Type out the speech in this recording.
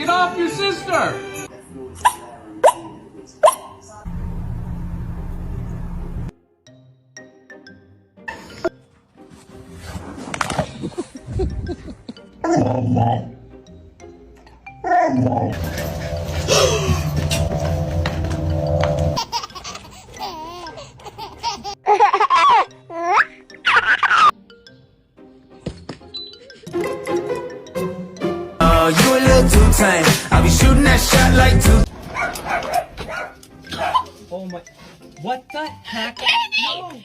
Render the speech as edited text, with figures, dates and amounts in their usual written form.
off your sister! You a little too tame. I'll be shooting that shot like two. Oh my... What the heck? No!